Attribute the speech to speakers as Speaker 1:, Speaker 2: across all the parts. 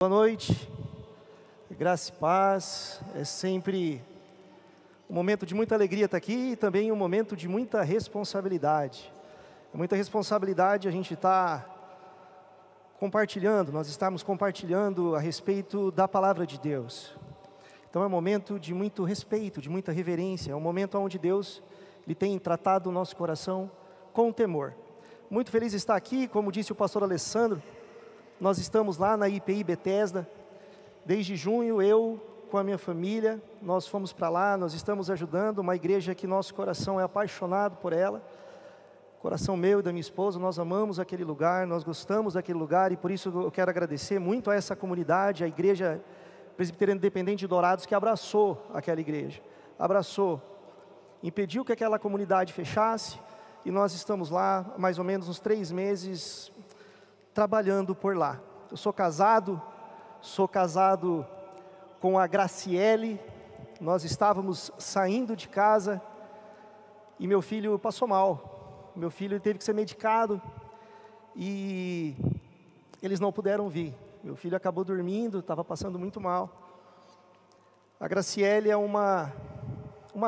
Speaker 1: Boa noite, graça e paz. É sempre um momento de muita alegria estar aqui e também um momento de muita responsabilidade. É muita responsabilidade a gente estar compartilhando, nós estamos compartilhando a respeito da palavra de Deus. Então é um momento de muito respeito, de muita reverência, é um momento onde Deus Ele tem tratado o nosso coração com temor. Muito feliz de estar aqui, como disse o pastor Alessandro. Nós estamos lá na IPI Bethesda, desde junho eu com a minha família, nós fomos para lá, nós estamos ajudando uma igreja que nosso coração é apaixonado por ela, coração meu e da minha esposa, nós amamos aquele lugar, nós gostamos daquele lugar e por isso eu quero agradecer muito a essa comunidade, a igreja Presbiteriana Independente de Dourados que abraçou aquela igreja, abraçou, impediu que aquela comunidade fechasse e nós estamos lá há mais ou menos uns 3 meses trabalhando por lá. Eu sou casado com a Graciele, nós estávamos saindo de casa e meu filho passou mal. Meu filho teve que ser medicado e eles não puderam vir. Meu filho acabou dormindo, estava passando muito mal. A Graciele é uma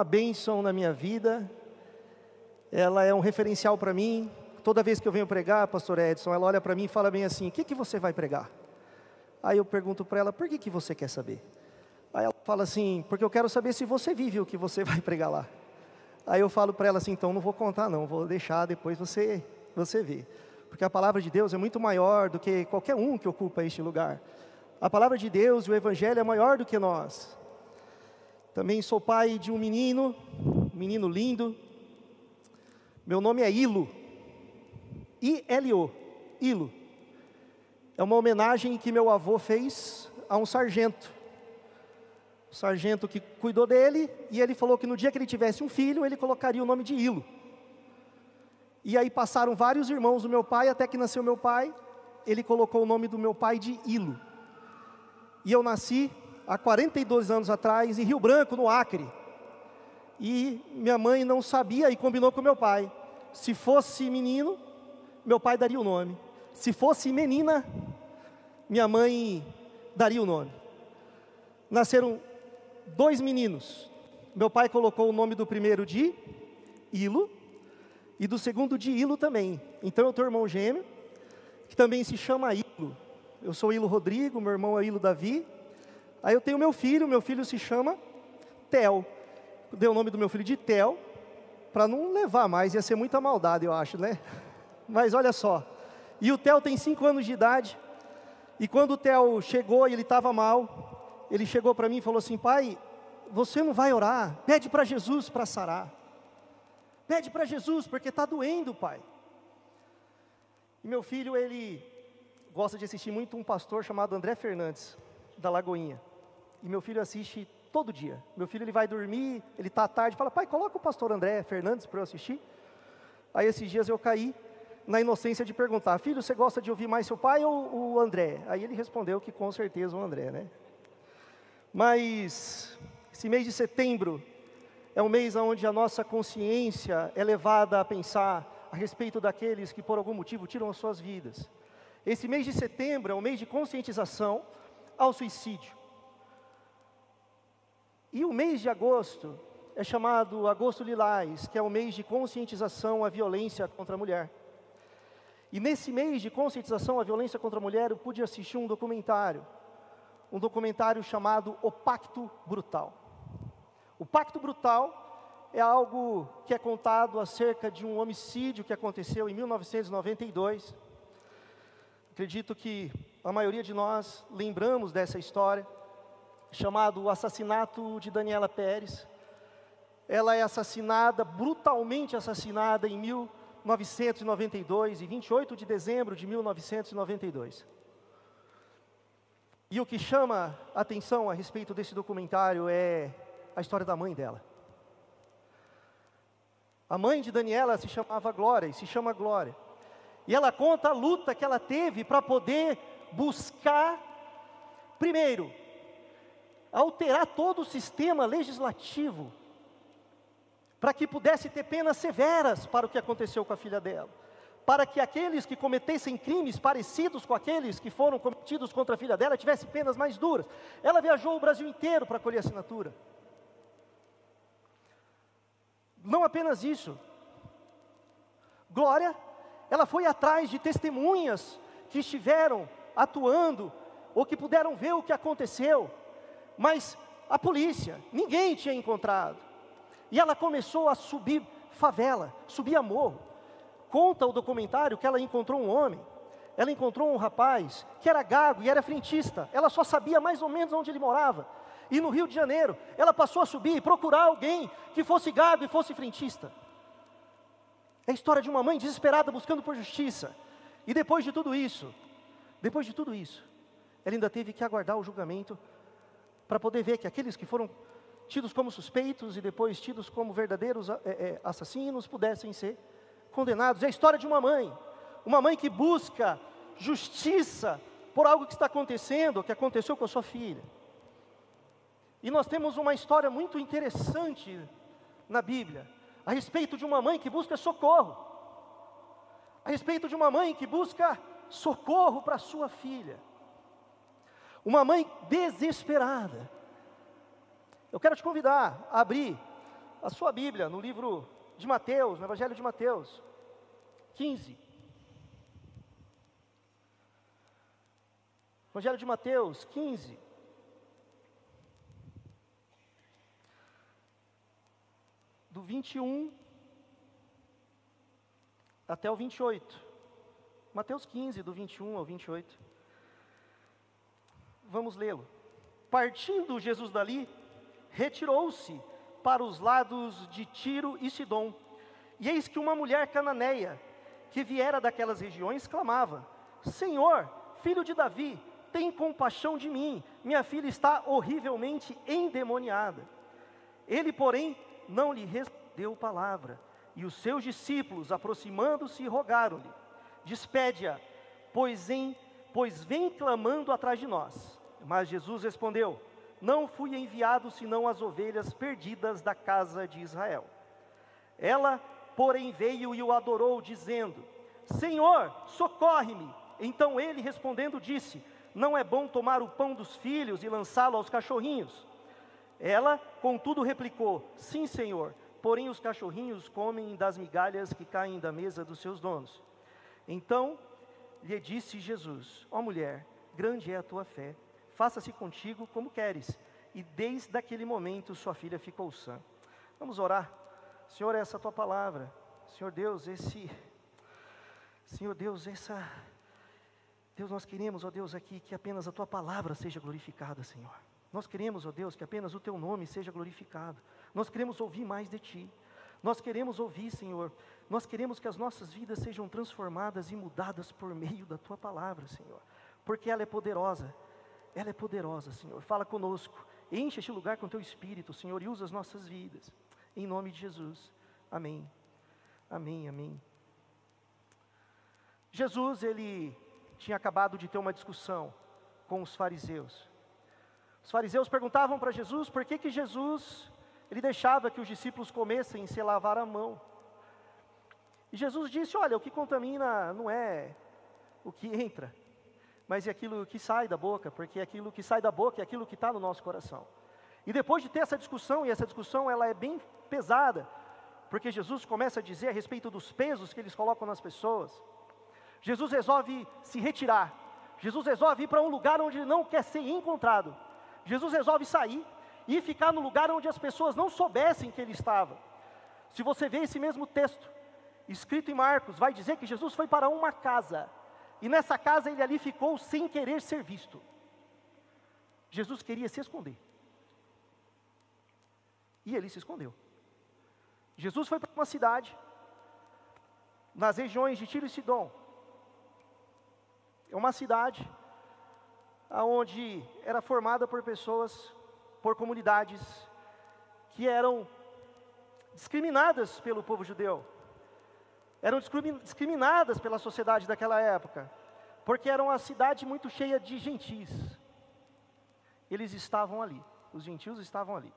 Speaker 1: bênção na minha vida, ela é um referencial para mim. Toda vez que eu venho pregar, pastor Edson, ela olha para mim e fala bem assim: o que você vai pregar? Aí eu pergunto para ela: por que você quer saber? Aí ela fala assim: porque eu quero saber se você vive o que você vai pregar lá. Aí eu falo para ela assim: então não vou contar não, vou deixar, depois você vê. Porque a palavra de Deus é muito maior do que qualquer um que ocupa este lugar. A palavra de Deus e o Evangelho é maior do que nós. Também sou pai de um menino lindo. Meu nome é Ilo. I-L-O, Ilo. É uma homenagem que meu avô fez a um sargento. O sargento que cuidou dele, e ele falou que no dia que ele tivesse um filho, ele colocaria o nome de Ilo. E aí passaram vários irmãos do meu pai, até que nasceu meu pai, ele colocou o nome do meu pai de Ilo. E eu nasci há 42 anos atrás, em Rio Branco, no Acre. E minha mãe não sabia e combinou com meu pai. Se fosse menino, meu pai daria o nome. Se fosse menina, minha mãe daria o nome. Nasceram 2 meninos. Meu pai colocou o nome do primeiro de Ilo e do segundo de Ilo também. Então eu tenho um irmão gêmeo, que também se chama Ilo. Eu sou Ilo Rodrigo, meu irmão é Ilo Davi. Aí eu tenho meu filho se chama Theo. Dei o nome do meu filho de Theo, para não levar mais, ia ser muita maldade, eu acho, né? Mas olha só, e o Theo tem 5 anos de idade, e quando o Theo chegou e ele estava mal, ele chegou para mim e falou assim: pai, você não vai orar? Pede para Jesus para sarar. Pede para Jesus, porque está doendo, pai. E meu filho, ele gosta de assistir muito um pastor chamado André Fernandes, da Lagoinha. E meu filho assiste todo dia. Meu filho, ele vai dormir, ele está à tarde, fala: pai, coloca o pastor André Fernandes para eu assistir. Aí esses dias eu caí na inocência de perguntar: filho, você gosta de ouvir mais seu pai ou o André? Aí ele respondeu que com certeza o André, né? Mas esse mês de setembro é um mês onde a nossa consciência é levada a pensar a respeito daqueles que por algum motivo tiram as suas vidas. Esse mês de setembro é um mês de conscientização ao suicídio. E o mês de agosto é chamado Agosto Lilás, que é o mês de conscientização à violência contra a mulher. E nesse mês de conscientização à violência contra a mulher, eu pude assistir um documentário chamado O Pacto Brutal. O Pacto Brutal é algo que é contado acerca de um homicídio que aconteceu em 1992. Acredito que a maioria de nós lembramos dessa história, chamado o assassinato de Daniela Pérez. Ela é brutalmente assassinada em 1992, em 28 de dezembro de 1992. E o que chama a atenção a respeito desse documentário é a história da mãe dela. A mãe de Daniela se chamava Glória, e se chama Glória. E ela conta a luta que ela teve para poder buscar, primeiro, alterar todo o sistema legislativo, para que pudesse ter penas severas para o que aconteceu com a filha dela. para que aqueles que cometessem crimes parecidos com aqueles que foram cometidos contra a filha dela tivessem penas mais duras. Ela viajou o Brasil inteiro para colher assinatura. Não apenas isso, Glória, ela foi atrás de testemunhas que estiveram atuando, ou que puderam ver o que aconteceu, mas a polícia, ninguém tinha encontrado. E ela começou a subir favela, subir a morro. Conta o documentário que ela encontrou um homem, ela encontrou um rapaz que era gago e era frentista, ela só sabia mais ou menos onde ele morava. E no Rio de Janeiro, ela passou a subir e procurar alguém que fosse gago e fosse frentista. É a história de uma mãe desesperada buscando por justiça. E depois de tudo isso, ela ainda teve que aguardar o julgamento para poder ver que aqueles que foram tidos como suspeitos e depois tidos como verdadeiros assassinos pudessem ser condenados. É a história de uma mãe que busca justiça por algo que está acontecendo, que aconteceu com a sua filha. E nós temos uma história muito interessante na Bíblia, a respeito de uma mãe que busca socorro, a respeito de uma mãe que busca socorro para a sua filha, uma mãe desesperada. Eu quero te convidar a abrir a sua Bíblia no livro de Mateus, no Evangelho de Mateus, 15. Evangelho de Mateus, 15. Do 21 até o 28. Mateus 15, do 21 ao 28. Vamos lê-lo. Partindo Jesus dali, retirou-se para os lados de Tiro e Sidom. E eis que uma mulher cananeia, que viera daquelas regiões, clamava: Senhor, filho de Davi, tem compaixão de mim, minha filha está horrivelmente endemoniada. Ele, porém, não lhe respondeu palavra. E os seus discípulos, aproximando-se, rogaram-lhe: despede-a, pois vem clamando atrás de nós. Mas Jesus respondeu: não fui enviado senão as ovelhas perdidas da casa de Israel. Ela, porém, veio e o adorou, dizendo: Senhor, socorre-me. Então ele, respondendo, disse: não é bom tomar o pão dos filhos e lançá-lo aos cachorrinhos. Ela, contudo, replicou: sim, Senhor, porém os cachorrinhos comem das migalhas que caem da mesa dos seus donos. Então lhe disse Jesus: ó mulher, grande é a tua fé, faça-se contigo como queres. E desde aquele momento sua filha ficou sã. Vamos orar. Senhor, essa tua palavra, Senhor Deus, Deus, nós queremos, ó Deus, aqui que apenas a tua palavra seja glorificada, Senhor. Nós queremos, ó Deus, que apenas o teu nome seja glorificado. Nós queremos ouvir mais de ti. Nós queremos ouvir, Senhor. Nós queremos que as nossas vidas sejam transformadas e mudadas por meio da tua palavra, Senhor. Porque ela é poderosa. Ela é poderosa, Senhor. Fala conosco. Enche este lugar com teu Espírito, Senhor, e usa as nossas vidas. Em nome de Jesus. Amém. Amém, amém. Jesus, ele tinha acabado de ter uma discussão com os fariseus. Os fariseus perguntavam para Jesus por que Jesus, ele deixava que os discípulos comessem sem lavar a mão. E Jesus disse: olha, o que contamina não é o que entra, mas é aquilo que sai da boca, porque aquilo que sai da boca é aquilo que está no nosso coração. E depois de ter essa discussão, e essa discussão ela é bem pesada, porque Jesus começa a dizer a respeito dos pesos que eles colocam nas pessoas. Jesus resolve se retirar, Jesus resolve ir para um lugar onde ele não quer ser encontrado. Jesus resolve sair e ficar no lugar onde as pessoas não soubessem que ele estava. Se você vê esse mesmo texto, escrito em Marcos, vai dizer que Jesus foi para uma casa, e nessa casa ele ali ficou sem querer ser visto. Jesus queria se esconder, e ele se escondeu. Jesus foi para uma cidade, nas regiões de Tiro e Sidom. É uma cidade onde era formada por pessoas, por comunidades, que eram discriminadas pelo povo judeu. Eram discriminadas pela sociedade daquela época, porque era uma cidade muito cheia de gentis. Eles estavam ali, os gentios estavam ali.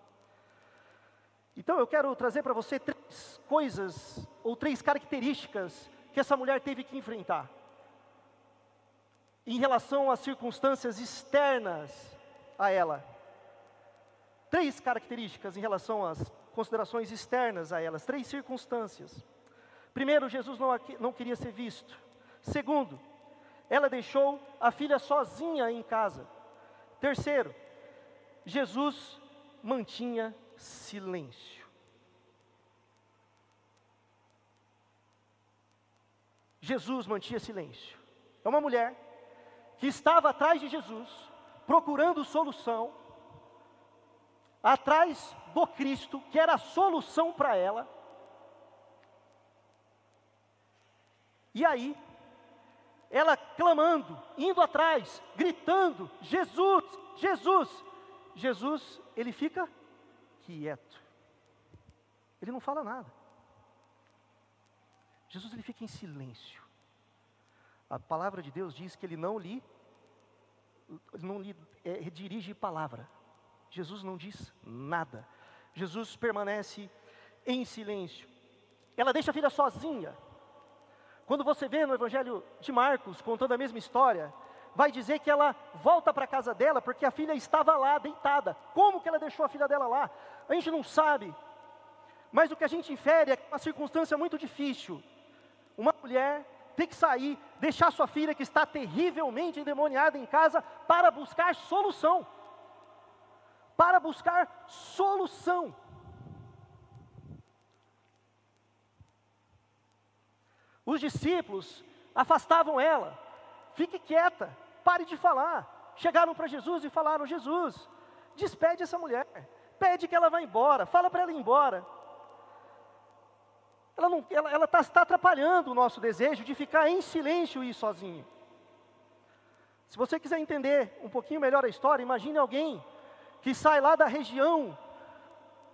Speaker 1: Então eu quero trazer para você três coisas, ou três características, que que essa mulher teve que enfrentar em relação às circunstâncias externas a ela. 3 características em relação às considerações externas a elas, 3 circunstâncias. Primeiro, Jesus não queria ser visto. Segundo, ela deixou a filha sozinha em casa. Terceiro, Jesus mantinha silêncio. Jesus mantinha silêncio. É uma mulher que estava atrás de Jesus, procurando solução, atrás do Cristo, que era a solução para ela. E aí, ela clamando, indo atrás, gritando, Jesus, Jesus. Jesus, ele fica quieto. Ele não fala nada. Jesus, ele fica em silêncio. A palavra de Deus diz que ele não lhe dirige palavra. Jesus não diz nada. Jesus permanece em silêncio. Ela deixa a filha sozinha. Quando você vê no Evangelho de Marcos, contando a mesma história, vai dizer que ela volta para a casa dela, porque a filha estava lá, deitada. Como que ela deixou a filha dela lá? A gente não sabe. Mas o que a gente infere é uma circunstância muito difícil. Uma mulher tem que sair, deixar sua filha que está terrivelmente endemoniada em casa, para buscar solução. Para buscar solução. Os discípulos afastavam ela. Fique quieta, pare de falar. Chegaram para Jesus e falaram: Jesus, despede essa mulher, pede que ela vá embora, fala para ela ir embora. Ela está atrapalhando o nosso desejo de ficar em silêncio e ir sozinho. Se você quiser entender um pouquinho melhor a história, imagine alguém que sai lá da região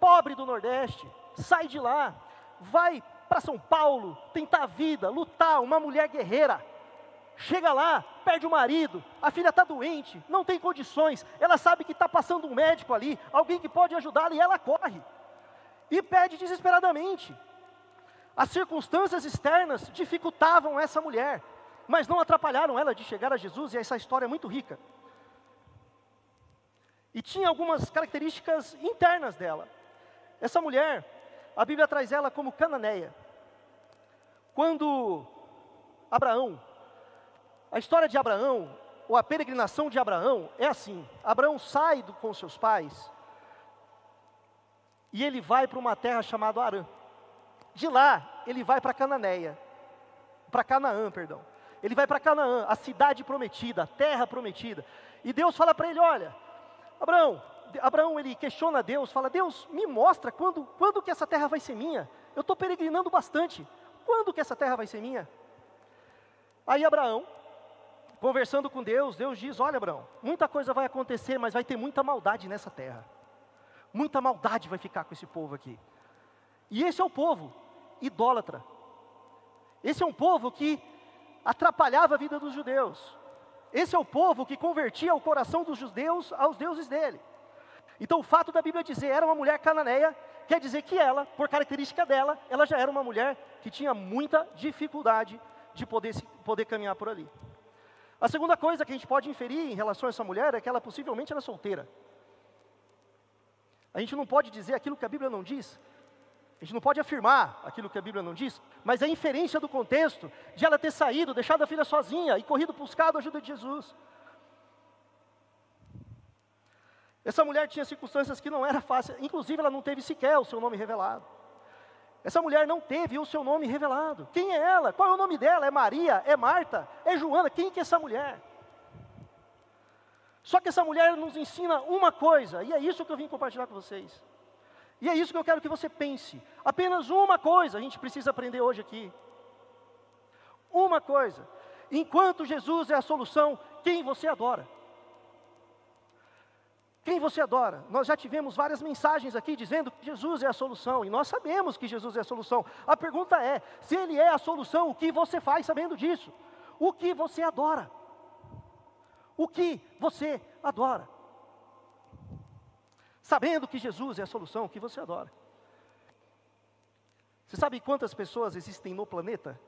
Speaker 1: pobre do Nordeste, sai de lá, vai para São Paulo, tentar a vida, lutar, uma mulher guerreira. Chega lá, perde o marido, a filha está doente, não tem condições, ela sabe que está passando um médico ali, alguém que pode ajudá-la, e ela corre, e pede desesperadamente. As circunstâncias externas dificultavam essa mulher, mas não atrapalharam ela de chegar a Jesus, e essa história é muito rica. E tinha algumas características internas dela. Essa mulher, a Bíblia traz ela como cananeia. Quando Abraão, a história de Abraão, ou a peregrinação de Abraão, é assim: Abraão sai com seus pais, e ele vai para uma terra chamada Harã. De lá, ele vai para Canaã, perdão. Ele vai para Canaã, a cidade prometida, a terra prometida. E Deus fala para ele: olha, Abraão, ele questiona Deus, fala: Deus, me mostra quando que essa terra vai ser minha? Eu estou peregrinando bastante, quando que essa terra vai ser minha? Aí Abraão, conversando com Deus, Deus diz: olha, Abraão, muita coisa vai acontecer, mas vai ter muita maldade nessa terra. Muita maldade vai ficar com esse povo aqui. E esse é o povo idólatra. Esse é um povo que atrapalhava a vida dos judeus. Esse é o povo que convertia o coração dos judeus aos deuses dele. Então o fato da Bíblia dizer era uma mulher cananeia, quer dizer que ela, por característica dela, ela já era uma mulher que tinha muita dificuldade de poder caminhar por ali. A segunda coisa que a gente pode inferir em relação a essa mulher é que ela possivelmente era solteira. A gente não pode dizer aquilo que a Bíblia não diz. A gente não pode afirmar aquilo que a Bíblia não diz, mas a inferência do contexto de ela ter saído, deixado a filha sozinha e corrido buscado a ajuda de Jesus. Essa mulher tinha circunstâncias que não era fácil, inclusive ela não teve sequer o seu nome revelado. Essa mulher não teve o seu nome revelado. Quem é ela? Qual é o nome dela? É Maria? É Marta? É Joana? Quem que é essa mulher? Só que essa mulher nos ensina uma coisa, e é isso que eu vim compartilhar com vocês. E é isso que eu quero que você pense. Apenas uma coisa a gente precisa aprender hoje aqui. Uma coisa. Enquanto Jesus é a solução, quem você adora? Quem você adora? Nós já tivemos várias mensagens aqui dizendo que Jesus é a solução. E nós sabemos que Jesus é a solução. A pergunta é, se Ele é a solução, o que você faz sabendo disso? O que você adora? O que você adora? Sabendo que Jesus é a solução, o que você adora? Você sabe quantas pessoas existem no planeta?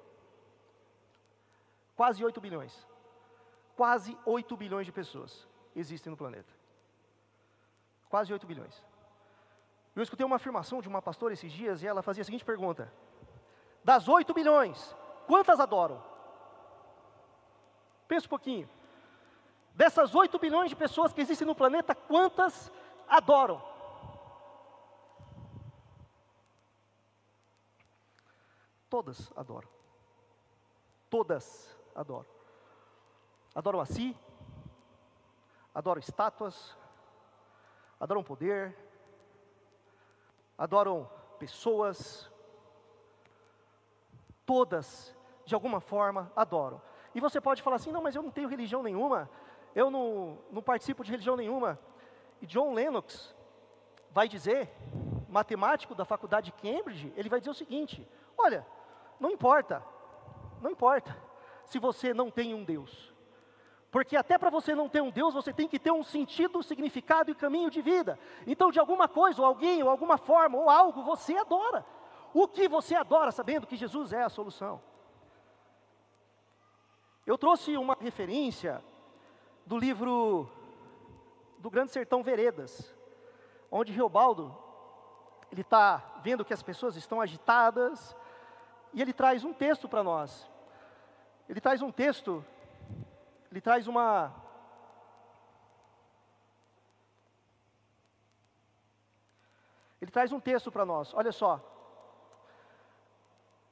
Speaker 1: Quase 8 bilhões. Quase 8 bilhões de pessoas existem no planeta. Quase 8 bilhões. Eu escutei uma afirmação de uma pastora esses dias e ela fazia a seguinte pergunta: das 8 bilhões, quantas adoram? Pensa um pouquinho. Dessas 8 bilhões de pessoas que existem no planeta, quantas adoram? Todas adoram. Todas adoram. Adoram a si, adoram estátuas, adoram poder, adoram pessoas. Todas, de alguma forma, adoram. E você pode falar assim: não, mas eu não tenho religião nenhuma, eu não participo de religião nenhuma. E John Lennox vai dizer, matemático da faculdade de Cambridge, ele vai dizer o seguinte: olha, não importa se você não tem um Deus. Porque até para você não ter um Deus, você tem que ter um sentido, significado e caminho de vida. Então, de alguma coisa, ou alguém, ou alguma forma, ou algo, você adora. O que você adora, sabendo que Jesus é a solução? Eu trouxe uma referência do livro do Grande Sertão Veredas, onde Reobaldo, ele está vendo que as pessoas estão agitadas, e ele traz um texto para nós. Ele traz um texto, ele traz uma... Ele traz um texto para nós, olha só.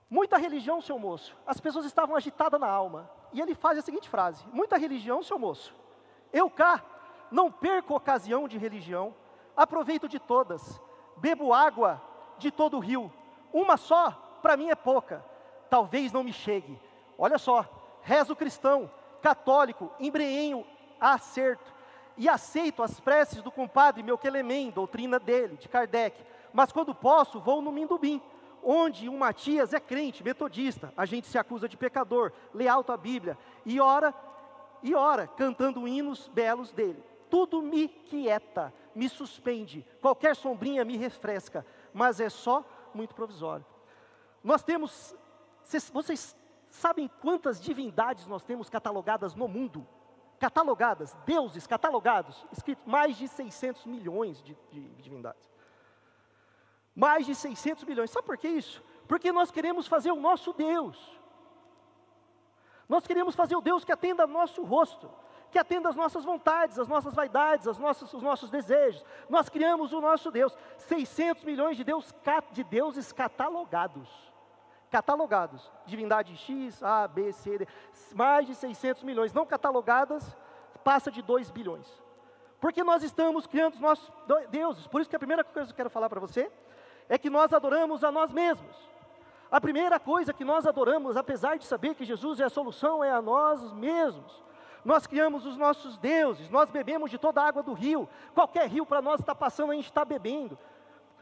Speaker 1: Muita religião, seu moço. As pessoas estavam agitadas na alma. E ele faz a seguinte frase: muita religião, seu moço. Eu cá, não perco ocasião de religião, aproveito de todas, bebo água de todo o rio. Uma só, para mim é pouca, talvez não me chegue. Olha só, rezo cristão, católico, embreenho a acerto, e aceito as preces do compadre Meuquelemem, doutrina dele, de Kardec. Mas quando posso, vou no Mindubim, onde um Matias é crente, metodista, a gente se acusa de pecador, lê alto a Bíblia, e ora, cantando hinos belos dele. Tudo me quieta, me suspende, qualquer sombrinha me refresca, mas é só muito provisório. Nós temos, vocês sabem quantas divindades nós temos catalogadas no mundo? Catalogadas, deuses catalogados, escrito mais de 600 milhões de divindades. Mais de 600 milhões. Sabe por que isso? Porque nós queremos fazer o nosso Deus. Nós queremos fazer o Deus que atenda ao nosso rosto, que atenda às nossas vontades, às nossas vaidades, os nossos desejos. Nós criamos o nosso Deus. 600 milhões de deuses catalogados. Catalogados. Divindade X, A, B, C, D. Mais de 600 milhões. Não catalogadas, passa de 2 bilhões. Porque nós estamos criando os nossos deuses. Por isso que a primeira coisa que eu quero falar para você é que nós adoramos a nós mesmos. A primeira coisa que nós adoramos, apesar de saber que Jesus é a solução, é a nós mesmos. Nós criamos os nossos deuses, nós bebemos de toda a água do rio. Qualquer rio para nós está passando, a gente está bebendo.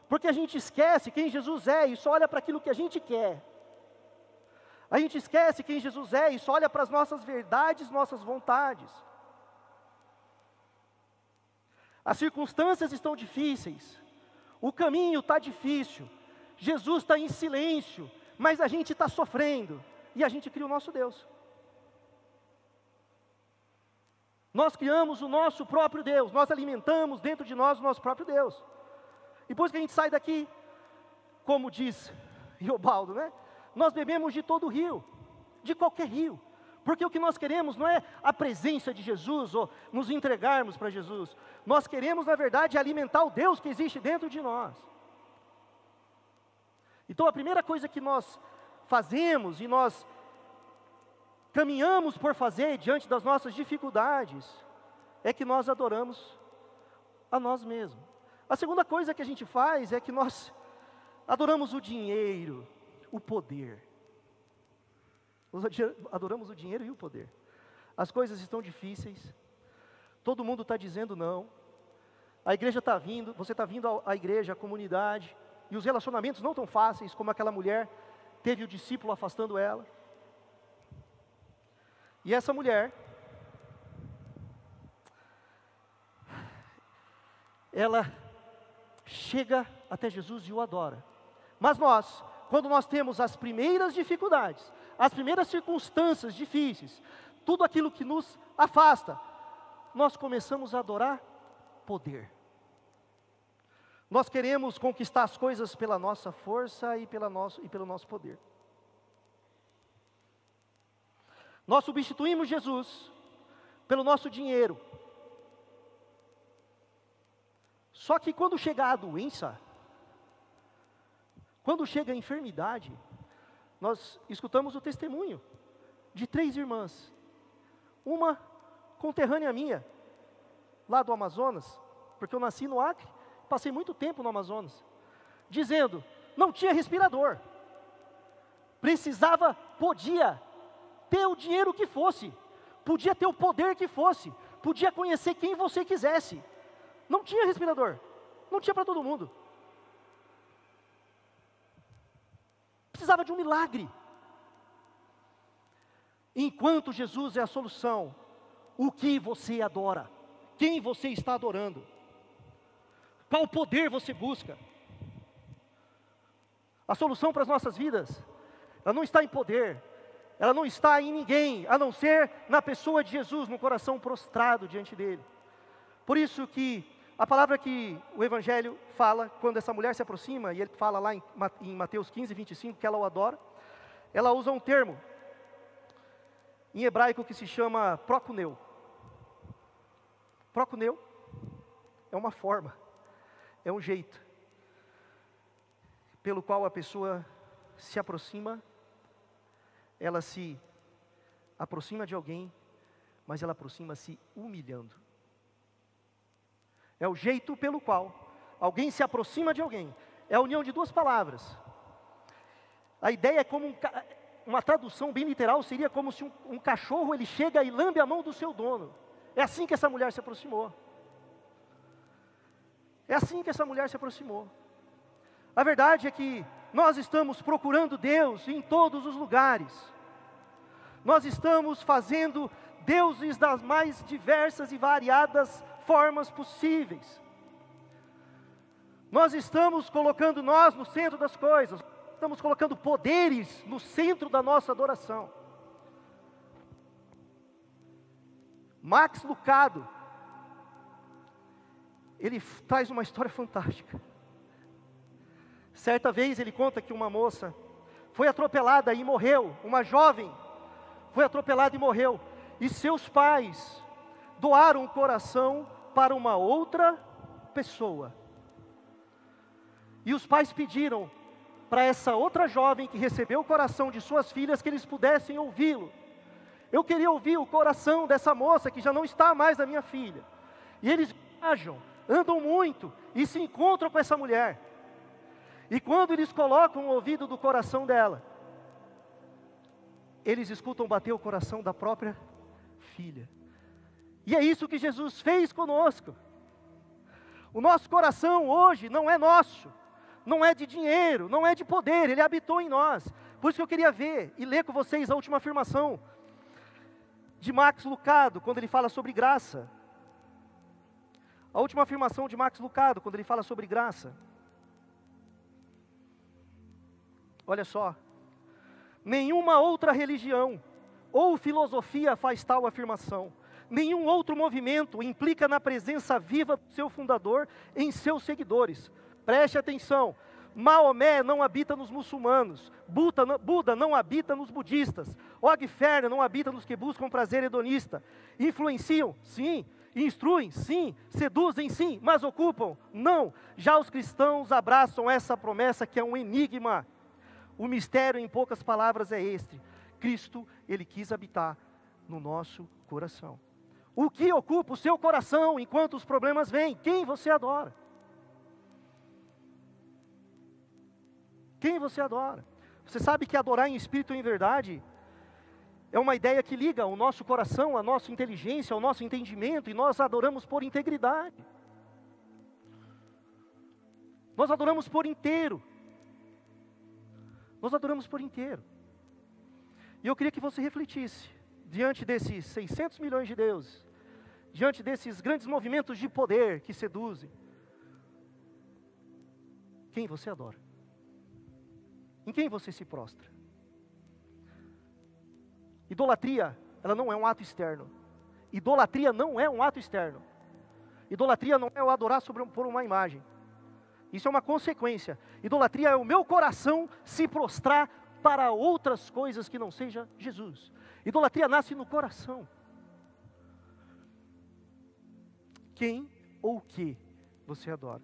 Speaker 1: Porque a gente esquece quem Jesus é e só olha para aquilo que a gente quer. A gente esquece quem Jesus é e só olha para as nossas verdades, nossas vontades. As circunstâncias estão difíceis. O caminho está difícil, Jesus está em silêncio, mas a gente está sofrendo, e a gente cria o nosso Deus. Nós criamos o nosso próprio Deus, nós alimentamos dentro de nós o nosso próprio Deus. Depois que a gente sai daqui, como diz Reobaldo, né? Nós bebemos de todo o rio, de qualquer rio. Porque o que nós queremos não é a presença de Jesus, ou nos entregarmos para Jesus. Nós queremos, na verdade, alimentar o Deus que existe dentro de nós. Então, a primeira coisa que nós fazemos, e nós caminhamos por fazer diante das nossas dificuldades, é que nós adoramos a nós mesmos. A segunda coisa que a gente faz é que nós adoramos o dinheiro, o poder. Nós adoramos o dinheiro e o poder. As coisas estão difíceis, todo mundo está dizendo não, a igreja está vindo, você está vindo à igreja, à comunidade, e os relacionamentos não tão fáceis, como aquela mulher teve o discípulo afastando ela. E essa mulher, ela chega até Jesus e o adora. Mas nós, quando nós temos as primeiras dificuldades, as primeiras circunstâncias difíceis, tudo aquilo que nos afasta, nós começamos a adorar poder. Nós queremos conquistar as coisas pela nossa força e pelo nosso poder. Nós substituímos Jesus pelo nosso dinheiro. Só que quando chega a doença, quando chega a enfermidade, nós escutamos o testemunho de 3 irmãs. Uma conterrânea minha, lá do Amazonas, porque eu nasci no Acre, passei muito tempo no Amazonas, dizendo, não tinha respirador, precisava, podia ter o dinheiro que fosse, podia ter o poder que fosse, podia conhecer quem você quisesse, não tinha respirador, não tinha para todo mundo, precisava de um milagre. Enquanto Jesus é a solução, o que você adora? Quem você está adorando? Qual poder você busca? A solução para as nossas vidas, ela não está em poder, ela não está em ninguém, a não ser na pessoa de Jesus, no coração prostrado diante dele. Por isso que a palavra que o Evangelho fala, quando essa mulher se aproxima, e ele fala lá em Mateus 15, 25, que ela o adora, ela usa um termo em hebraico que se chama prokuneu. Prokuneu é uma forma, é um jeito pelo qual a pessoa se aproxima, ela se aproxima de alguém, mas ela aproxima-se humilhando. É o jeito pelo qual alguém se aproxima de alguém. É a união de 2 palavras. A ideia é como uma tradução bem literal, seria como se um cachorro ele chega e lambe a mão do seu dono. É assim que essa mulher se aproximou. É assim que essa mulher se aproximou. A verdade é que nós estamos procurando Deus em todos os lugares. Nós estamos fazendo deuses das mais diversas e variadas formas possíveis. Nós estamos colocando nós no centro das coisas. Estamos colocando poderes no centro da nossa adoração. Max Lucado, ele traz uma história fantástica. Certa vez ele conta que uma moça foi atropelada e morreu, uma jovem foi atropelada e morreu, e seus pais doaram o coração para uma outra pessoa. E os pais pediram para essa outra jovem que recebeu o coração de suas filhas que eles pudessem ouvi-lo. Eu queria ouvir o coração dessa moça que já não está mais a minha filha. E eles viajam, andam muito e se encontram com essa mulher. E quando eles colocam o ouvido do coração dela, eles escutam bater o coração da própria filha. E é isso que Jesus fez conosco. O nosso coração hoje não é nosso, não é de dinheiro, não é de poder, ele habitou em nós. Por isso que eu queria ver e ler com vocês a última afirmação de Max Lucado, quando ele fala sobre graça. A última afirmação de Max Lucado, quando ele fala sobre graça. Olha só. Nenhuma outra religião ou filosofia faz tal afirmação. Nenhum outro movimento implica na presença viva do seu fundador em seus seguidores. Preste atenção. Maomé não habita nos muçulmanos, Buda não habita nos budistas, Ogferna não habita nos que buscam prazer hedonista. Influenciam? Sim. Instruem? Sim. Seduzem? Sim. Mas ocupam? Não. Já os cristãos abraçam essa promessa que é um enigma. O mistério, em poucas palavras, é este: Cristo, Ele quis habitar no nosso coração. O que ocupa o seu coração enquanto os problemas vêm? Quem você adora? Quem você adora? Você sabe que adorar em espírito e em verdade é uma ideia que liga o nosso coração, a nossa inteligência, ao nosso entendimento, e nós adoramos por integridade. Nós adoramos por inteiro. Nós adoramos por inteiro. E eu queria que você refletisse, diante desses 600 milhões de deuses, diante desses grandes movimentos de poder que seduzem, quem você adora? Em quem você se prostra? Idolatria, ela não é um ato externo. Idolatria não é um ato externo. Idolatria não é eu adorar por uma imagem. Isso é uma consequência. Idolatria é o meu coração se prostrar para outras coisas que não seja Jesus. Idolatria nasce no coração. Quem ou o que você adora?